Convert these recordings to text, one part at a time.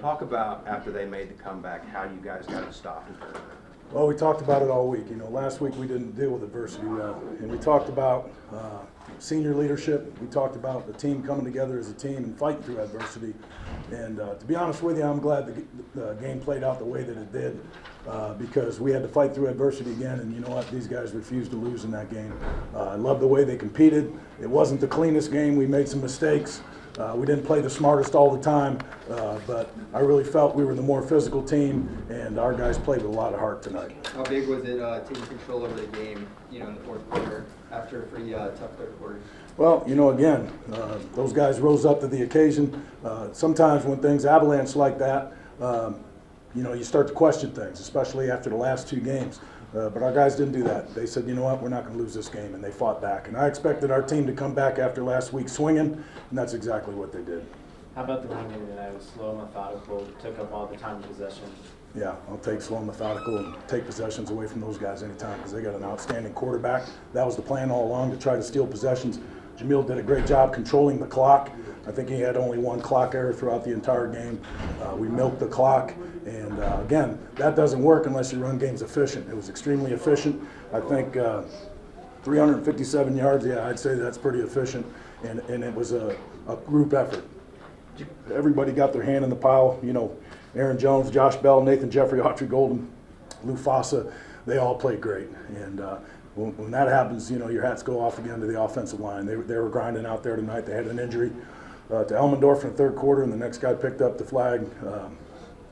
Talk about after they made the comeback, how you guys got to stop it. Well, we talked about it all week. Last week we didn't deal with adversity well, and we talked about senior leadership. We talked about the team coming together as a team and fighting through adversity. And to be honest with you, I'm glad the game played out the way that it did because we had to fight through adversity again. And you know what? These guys refused to lose in that game. I love the way they competed. It wasn't the cleanest game. We made some mistakes. We didn't play the smartest all the time, but I really felt we were the more physical team, and our guys played with a lot of heart tonight. How big was it taking control over the game, in the fourth quarter after a pretty tough third quarter? Well, again, those guys rose up to the occasion. Sometimes when things avalanche like that, you start to question things, especially after the last two games. But our guys didn't do that. They said, you know what, we're not going to lose this game, and they fought back. And I expected our team to come back after last week swinging, and that's exactly what they did. How about the run game tonight? It was slow, methodical, took up all the time in possession. Yeah, I'll take slow, methodical, and take possessions away from those guys anytime because they got an outstanding quarterback. That was the plan all along, to try to steal possessions. Jamil did a great job controlling the clock. I think he had only one clock error throughout the entire game. We milked the clock, and again, that doesn't work unless your run game's efficient. It was extremely efficient. I think 357 yards, yeah, I'd say that's pretty efficient, and it was a group effort. Everybody got their hand in the pile. Aaron Jones, Josh Bell, Nathan Jeffrey, Autry Golden, Lou Fossa, they all played great. And when that happens, your hats go off again to the offensive line. They were grinding out there tonight. They had an injury to Elmendorf in the third quarter, and the next guy picked up the flag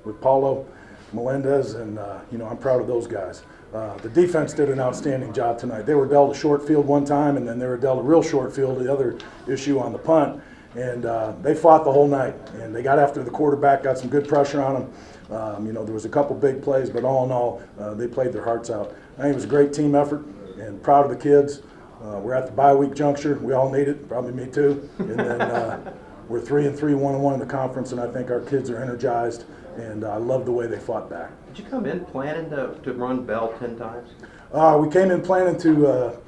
with Paulo Melendez, and I'm proud of those guys. The defense did an outstanding job tonight. They were dealt a short field one time, and then they were dealt a real short field, the other issue on the punt. And they fought the whole night, and they got after the quarterback, got some good pressure on him. There was a couple big plays, but all in all, they played their hearts out. I think it was a great team effort, and proud of the kids. We're at the bye week juncture. We all need it, probably me too. And then we're 3-3, 1-1 in the conference, and I think our kids are energized, and I love the way they fought back. Did you come in planning to run Bell 10 times? We came in planning to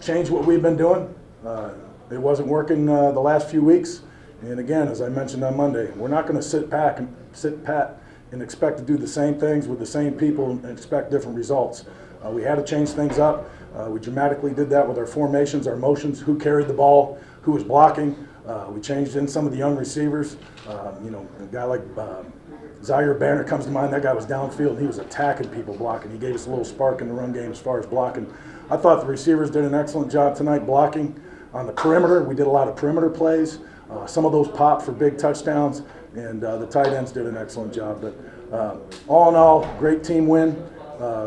change what we've been doing. It wasn't working the last few weeks, and again, as I mentioned on Monday, we're not going to sit pat and expect to do the same things with the same people and expect different results. We had to change things up. We dramatically did that with our formations, our motions, who carried the ball, who was blocking. We changed in some of the young receivers. A guy like Zaire Banner comes to mind. That guy was downfield, and he was attacking people blocking. He gave us a little spark in the run game as far as blocking. I thought the receivers did an excellent job tonight blocking. On the perimeter, we did a lot of perimeter plays. Some of those popped for big touchdowns, and the tight ends did an excellent job. But all in all, great team win.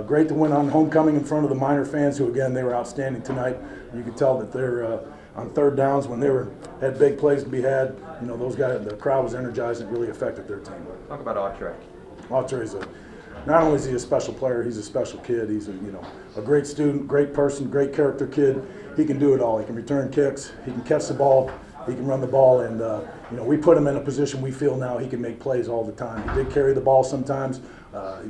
Great to win on homecoming in front of the Miner fans, who again, they were outstanding tonight. You could tell that they're on third downs when they had big plays to be had. Those guys, the crowd was energized, and it really affected their team. Talk about Autry. Autry's not only is he a special player, he's a special kid. He's a great student, great person, great character kid. He can do it all. He can return kicks. He can catch the ball. He can run the ball, and we put him in a position we feel now he can make plays all the time. He did carry the ball sometimes.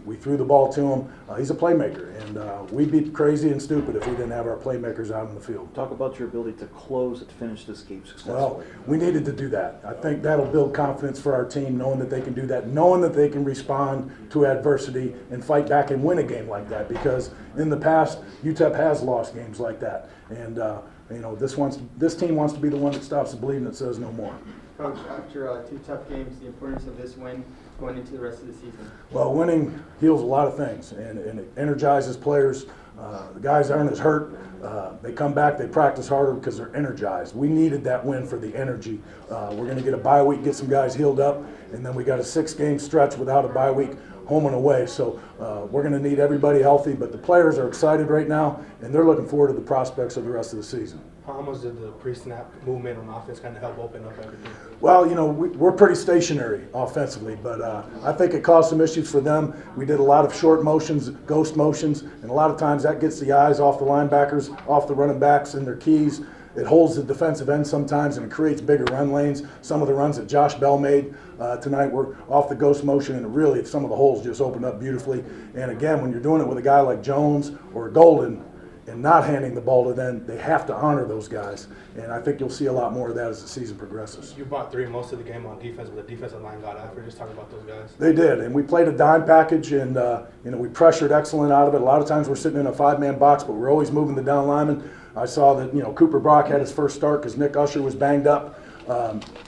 We threw the ball to him. He's a playmaker, and we'd be crazy and stupid if we didn't have our playmakers out in the field. Talk about your ability to close and finish this game successfully. Well, we needed to do that. I think that'll build confidence for our team, knowing that they can do that, knowing that they can respond to adversity and fight back and win a game like that, because in the past, UTEP has lost games like that. And this team wants to be the one that stops the bleeding that says no more. Coach, after two tough games, the importance of this win going into the rest of the season? Well, winning heals a lot of things, and it energizes players. The guys aren't as hurt. They come back, they practice harder because they're energized. We needed that win for the energy. We're going to get a bye week, get some guys healed up, and then we got a 6-game stretch without a bye week, home and away. So we're going to need everybody healthy, but the players are excited right now, and they're looking forward to the prospects of the rest of the season. How much did the pre-snap movement on offense kind of help open up everything? Well, we're pretty stationary offensively, but I think it caused some issues for them. We did a lot of short motions, ghost motions, and a lot of times that gets the eyes off the linebackers, off the running backs and their keys. It holds the defensive end sometimes, and it creates bigger run lanes. Some of the runs that Josh Bell made tonight were off the ghost motion, and really some of the holes just opened up beautifully. And again, when you're doing it with a guy like Jones or Golden, and not handing the ball to them, they have to honor those guys. And I think you'll see a lot more of that as the season progresses. You brought 3 most of the game on defense, but the defensive line got after. Just talking about those guys. They did, and we played a dime package, and we pressured excellent out of it. A lot of times we're sitting in a 5-man box, but we're always moving the down linemen. I saw that Cooper Brock had his first start because Nick Usher was banged up.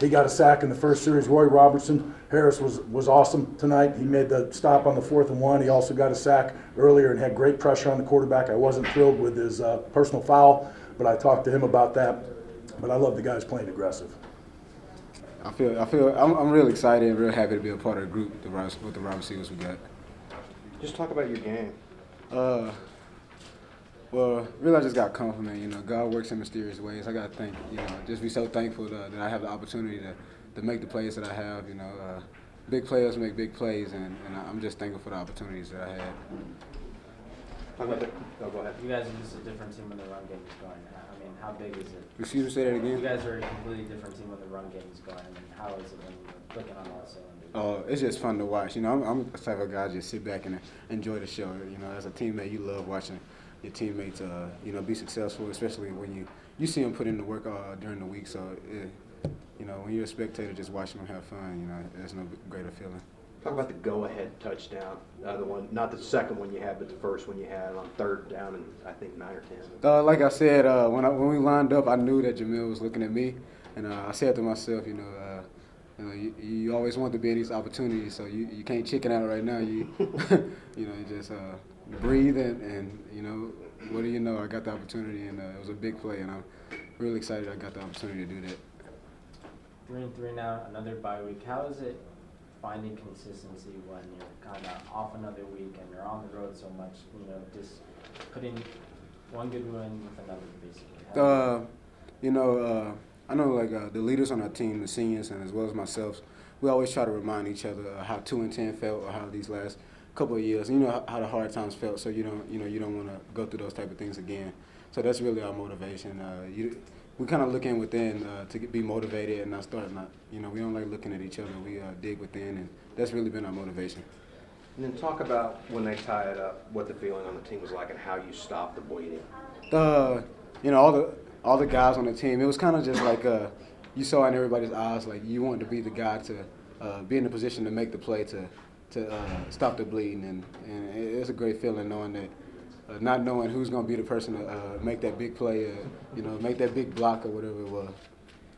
He got a sack in the first series. Roy Robertson Harris was awesome tonight. He made the stop on the 4th and 1. He also got a sack earlier and had great pressure on the quarterback. I wasn't thrilled with his personal foul, but I talked to him about that. But I love the guys playing aggressive. I'm real excited and real happy to be a part of the group with the wide receivers we got. Just talk about your game. Well, really I just got compliment. God works in mysterious ways. I got to just be so thankful that I have the opportunity to make the plays that I have. Big players make big plays, and I'm just thankful for the opportunities that I had. Talk about go ahead. You guys are just a different team when the run game is going. I mean, how big is it? Excuse me, say that again? You guys are a completely different team when the run game is going. I mean, how is it when you're clicking on all cylinders? It's just fun to watch. I'm the type of guy just sit back and enjoy the show. As a teammate, you love watching your teammates, be successful, especially when you see them put in the work during the week. So, when you're a spectator, just watching them have fun, there's no greater feeling. Talk about the go-ahead touchdown. The one, not the second one you had, but the first one you had on 3rd down and I think 9 or 10. Like I said, when we lined up, I knew that Jamil was looking at me, and I said to myself, you always want to be in these opportunities, so you can't chicken out right now. You just breathe and what do you know? I got the opportunity, and it was a big play, and I'm really excited I got the opportunity to do that. 3-3 now, another bye week. How is it finding consistency when you're kind of off another week and you're on the road so much? Just putting one good win with another, basically. I know the leaders on our team, the seniors, and as well as myself, we always try to remind each other how 2-10 felt, or how these last couple of years. How the hard times felt, so you don't want to go through those type of things again. So that's really our motivation. We kind of look in within to be motivated and not start. We don't like looking at each other. We dig within, and that's really been our motivation. And then talk about when they tie it up, what the feeling on the team was like, and how you stopped the bleeding. All the guys on the team. It was kind of just like you saw in everybody's eyes, like you wanted to be the guy to be in the position to make the play to stop the bleeding, and it's a great feeling knowing that. Not knowing who's going to be the person to make that big play, make that big block or whatever it was.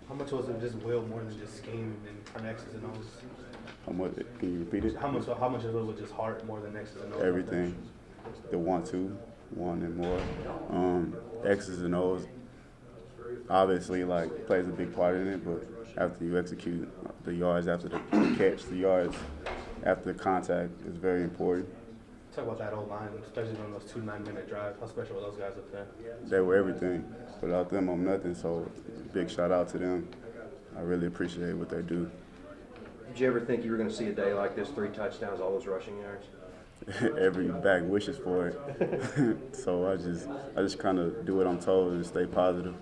How much was it just will more than just scheme and X's and O's? How much? Can you repeat it? How much of it was just heart more than X's and O's? Everything. The 1-2, one and more. X's and O's. Obviously, plays a big part in it, but after you execute the yards after the catch, the yards after the contact is very important. Talk about that old line, especially on those 2 9-minute drives. How special were those guys up there? They were everything. Without them, I'm nothing. So, big shout out to them. I really appreciate what they do. Did you ever think you were going to see a day like this, 3 touchdowns, all those rushing yards? Every back wishes for it. So I just kind of do what I'm told and stay positive.